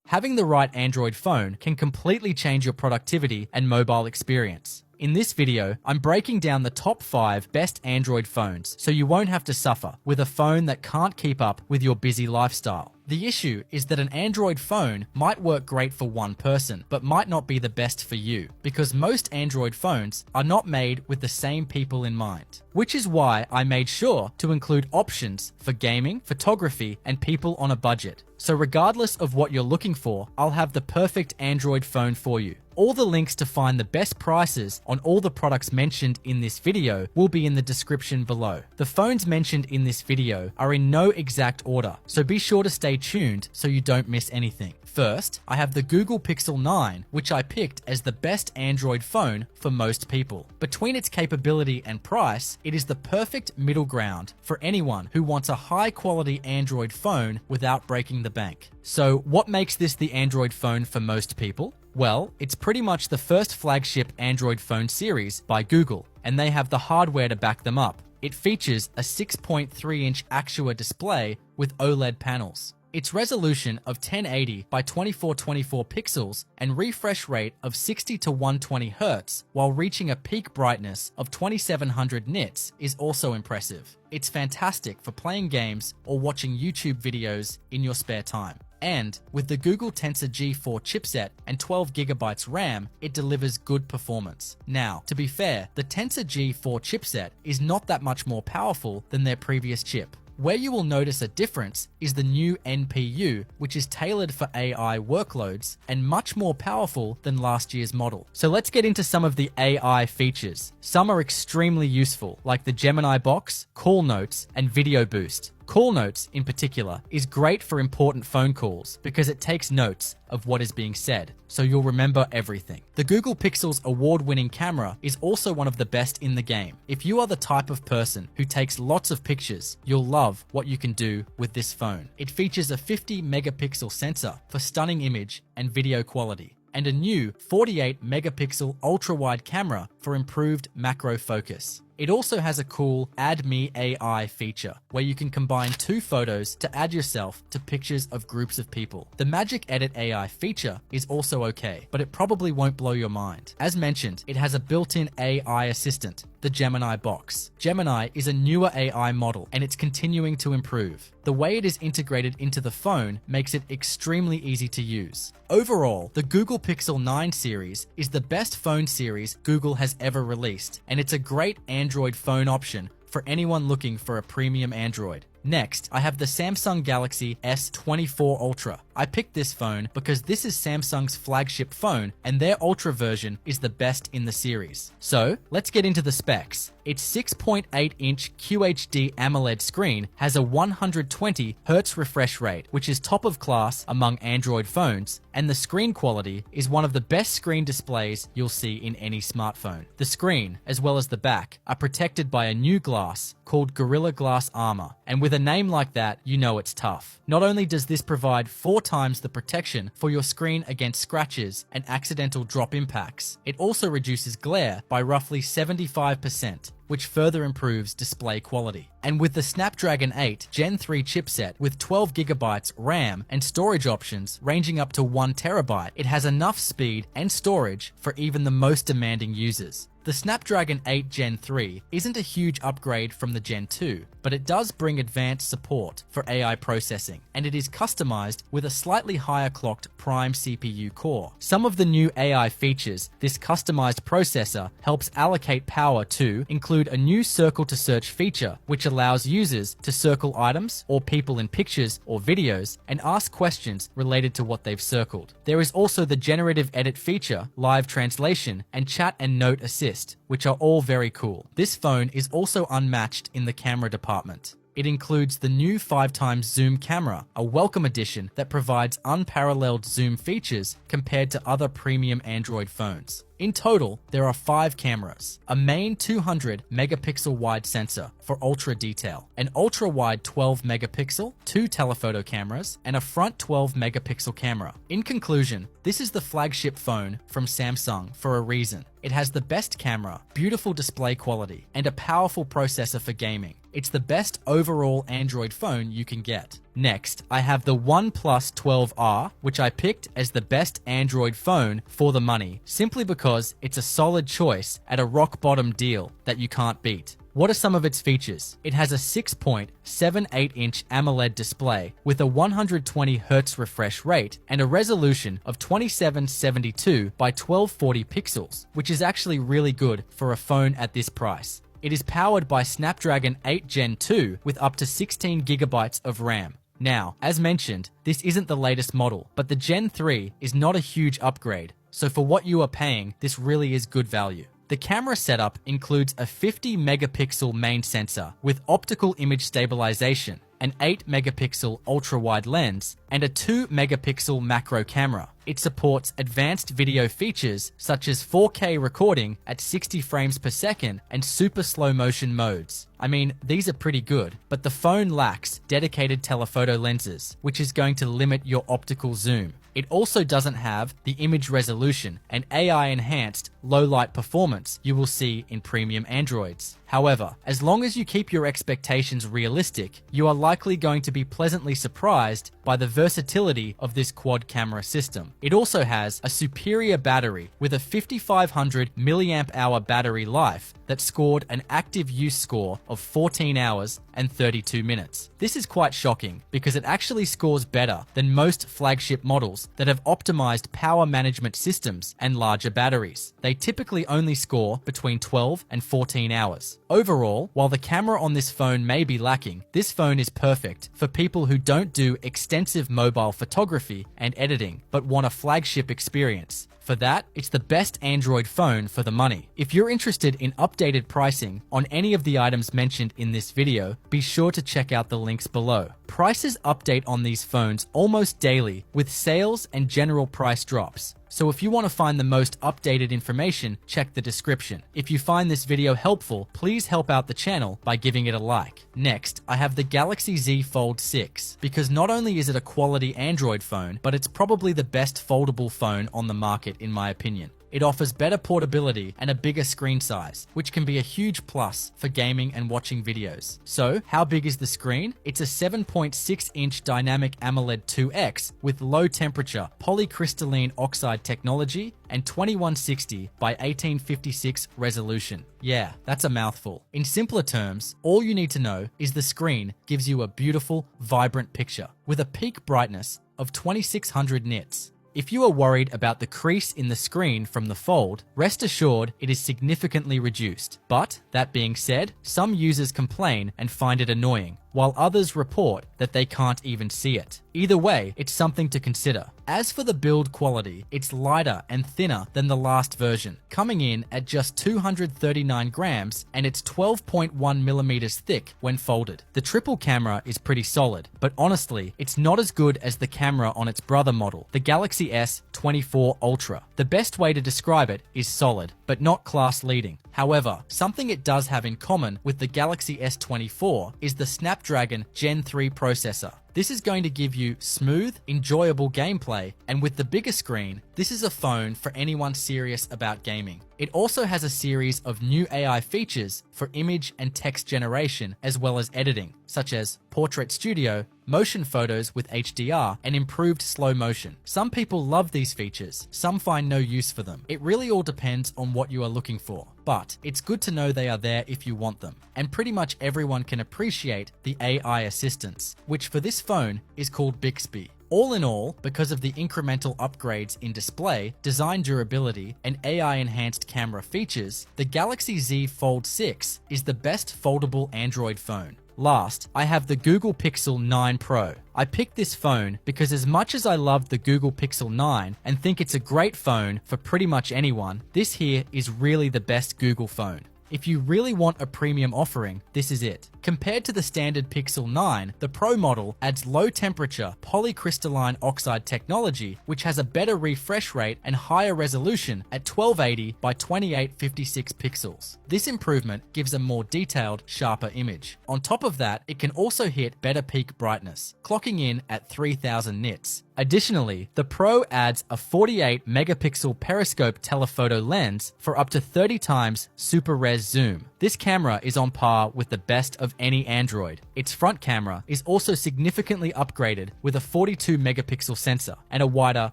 Having the right Android phone can completely change your productivity and mobile experience. In this video, I'm breaking down the top 5 best Android phones so you won't have to suffer with a phone that can't keep up with your busy lifestyle. The issue is that an Android phone might work great for one person, but might not be the best for you, because most Android phones are not made with the same people in mind. Which is why I made sure to include options for gaming, photography, and people on a budget. So regardless of what you're looking for, I'll have the perfect Android phone for you. All the links to find the best prices on all the products mentioned in this video will be in the description below. The phones mentioned in this video are in no exact order, so be sure to stay tuned so you don't miss anything. First, I have the Google Pixel 9, which I picked as the best Android phone for most people. Between its capability and price, it is the perfect middle ground for anyone who wants a high-quality Android phone without breaking the bank. So, what makes this the Android phone for most people? Well, it's pretty much the first flagship Android phone series by Google, and they have the hardware to back them up. It features a 6.3-inch Actua display with OLED panels. Its resolution of 1080 by 2424 pixels and refresh rate of 60 to 120 Hz while reaching a peak brightness of 2700 nits is also impressive. It's fantastic for playing games or watching YouTube videos in your spare time. And with the Google Tensor G4 chipset and 12GB RAM, it delivers good performance. Now, to be fair, the Tensor G4 chipset is not that much more powerful than their previous chip. Where you will notice a difference is the new NPU, which is tailored for AI workloads and much more powerful than last year's model. So let's get into some of the AI features. Some are extremely useful, like the Gemini box, call notes, and video boost. Call notes, in particular, is great for important phone calls because it takes notes of what is being said, so you'll remember everything. The Google Pixel's award-winning camera is also one of the best in the game. If you are the type of person who takes lots of pictures, you'll love what you can do with this phone. It features a 50-megapixel sensor for stunning image and video quality, and a new 48-megapixel ultra-wide camera for improved macro focus. It also has a cool Add Me AI feature, where you can combine 2 photos to add yourself to pictures of groups of people. The Magic Edit AI feature is also okay, but it probably won't blow your mind. As mentioned, it has a built-in AI assistant, the Gemini box. Gemini is a newer AI model, and it's continuing to improve. The way it is integrated into the phone makes it extremely easy to use. Overall, the Google Pixel 9 series is the best phone series Google has ever released, and it's a great Android phone option for anyone looking for a premium Android. Next, I have the Samsung Galaxy S24 Ultra. I picked this phone because this is Samsung's flagship phone, and their Ultra version is the best in the series. So, let's get into the specs. Its 6.8-inch QHD AMOLED screen has a 120Hz refresh rate, which is top of class among Android phones, and the screen quality is one of the best screen displays you'll see in any smartphone. The screen, as well as the back, are protected by a new glass called Gorilla Glass Armor, and with a name like that, you know it's tough. Not only does this provide 4 times the protection for your screen against scratches and accidental drop impacts, it also reduces glare by roughly 75%, which further improves display quality. And with the Snapdragon 8 Gen 3 chipset with 12GB RAM and storage options ranging up to 1TB, it has enough speed and storage for even the most demanding users. The Snapdragon 8 Gen 3 isn't a huge upgrade from the Gen 2, but it does bring advanced support for AI processing, and it is customized with a slightly higher clocked Prime CPU core. Some of the new AI features this customized processor helps allocate power to include a new circle to search feature, which allows users to circle items or people in pictures or videos and ask questions related to what they've circled. There is also the generative edit feature, live translation, and chat and note assist, which are all very cool. This phone is also unmatched in the camera department. It includes the new 5x zoom camera, a welcome addition that provides unparalleled zoom features compared to other premium Android phones. In total, there are 5 cameras, a main 200 megapixel wide sensor for ultra detail, an ultra wide 12 megapixel, 2 telephoto cameras, and a front 12 megapixel camera. In conclusion, this is the flagship phone from Samsung for a reason. It has the best camera, beautiful display quality, and a powerful processor for gaming. It's the best overall Android phone you can get. Next, I have the OnePlus 12R, which I picked as the best Android phone for the money, simply because it's a solid choice at a rock-bottom deal that you can't beat. What are some of its features? It has a 6.78-inch AMOLED display with a 120Hz refresh rate and a resolution of 2772 by 1240 pixels, which is actually really good for a phone at this price. It is powered by Snapdragon 8 Gen 2 with up to 16 gigabytes of RAM. Now, as mentioned, this isn't the latest model, but the Gen 3 is not a huge upgrade, so for what you are paying, this really is good value. The camera setup includes a 50 megapixel main sensor with optical image stabilization, an 8 megapixel ultra-wide lens, and a 2 megapixel macro camera. It supports advanced video features such as 4K recording at 60 frames per second and super slow motion modes. I mean, these are pretty good, but the phone lacks dedicated telephoto lenses, which is going to limit your optical zoom. It also doesn't have the image resolution and AI-enhanced low-light performance you will see in premium Androids. However, as long as you keep your expectations realistic, you are likely going to be pleasantly surprised by the versatility of this quad camera system. It also has a superior battery with a 5500 mAh battery life that scored an active use score of 14 hours and 32 minutes. This is quite shocking because it actually scores better than most flagship models that have optimized power management systems and larger batteries. They typically only score between 12 and 14 hours. Overall, while the camera on this phone may be lacking, this phone is perfect for people who don't do extensive mobile photography and editing, but want a flagship experience. For that, it's the best Android phone for the money. If you're interested in updated pricing on any of the items mentioned in this video, be sure to check out the links below. Prices update on these phones almost daily with sales and general price drops. So if you want to find the most updated information, check the description. If you find this video helpful, please help out the channel by giving it a like. Next, I have the Galaxy Z Fold 6, because not only is it a quality Android phone, but it's probably the best foldable phone on the market in my opinion. It offers better portability and a bigger screen size, which can be a huge plus for gaming and watching videos. So, how big is the screen? It's a 7.6-inch dynamic AMOLED 2X with low temperature polycrystalline oxide technology and 2160 by 1856 resolution. Yeah, that's a mouthful. In simpler terms, all you need to know is the screen gives you a beautiful, vibrant picture with a peak brightness of 2600 nits. If you are worried about the crease in the screen from the Fold, rest assured it is significantly reduced. But, that being said, some users complain and find it annoying, while others report that they can't even see it. Either way, it's something to consider. As for the build quality, it's lighter and thinner than the last version, coming in at just 239 grams and it's 12.1 millimeters thick when folded. The triple camera is pretty solid, but honestly, it's not as good as the camera on its brother model, the Galaxy S24 Ultra. The best way to describe it is solid, but not class-leading. However, something it does have in common with the Galaxy S24 is the Snapdragon Gen 3 processor. This is going to give you smooth, enjoyable gameplay, and with the bigger screen, this is a phone for anyone serious about gaming. It also has a series of new AI features for image and text generation as well as editing, such as Portrait Studio, motion photos with HDR, and improved slow motion. Some people love these features, some find no use for them. It really all depends on what you are looking for, but it's good to know they are there if you want them. And pretty much everyone can appreciate the AI assistance, which for this phone is called Bixby. All in all, because of the incremental upgrades in display, design durability, and AI-enhanced camera features, the Galaxy Z Fold 6 is the best foldable Android phone. Last, I have the Google Pixel 9 Pro. I picked this phone because as much as I love the Google Pixel 9 and think it's a great phone for pretty much anyone, this here is really the best Google phone. If you really want a premium offering, this is it. Compared to the standard Pixel 9, the Pro model adds low temperature polycrystalline oxide technology, which has a better refresh rate and higher resolution at 1280 by 2856 pixels. This improvement gives a more detailed, sharper image. On top of that, it can also hit better peak brightness, clocking in at 3000 nits. Additionally, the Pro adds a 48 megapixel periscope telephoto lens for up to 30 times super res zoom. This camera is on par with the best of any Android. Its front camera is also significantly upgraded with a 42 megapixel sensor and a wider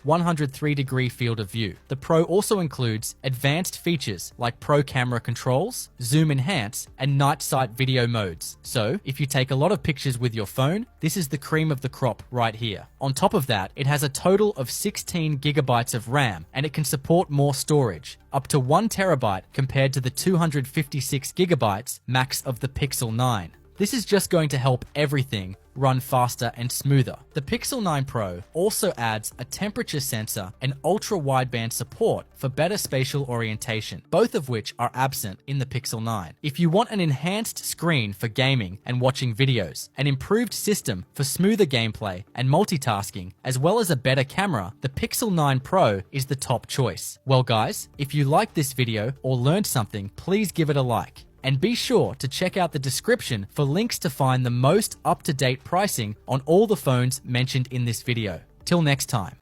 103-degree field of view. The Pro also includes advanced features like Pro camera controls, zoom enhance, and night sight video modes. So, if you take a lot of pictures with your phone, this is the cream of the crop right here. On top of that, it has a total of 16 gigabytes of RAM, and it can support more storage, up to 1 terabyte compared to the 256 gigabytes max of the Pixel 9. This is just going to help everything run faster and smoother. The Pixel 9 Pro also adds a temperature sensor and ultra-wideband support for better spatial orientation, both of which are absent in the Pixel 9. If you want an enhanced screen for gaming and watching videos, an improved system for smoother gameplay and multitasking, as well as a better camera, the Pixel 9 Pro is the top choice. Well guys, if you liked this video or learned something, please give it a like. And be sure to check out the description for links to find the most up-to-date pricing on all the phones mentioned in this video. Till next time.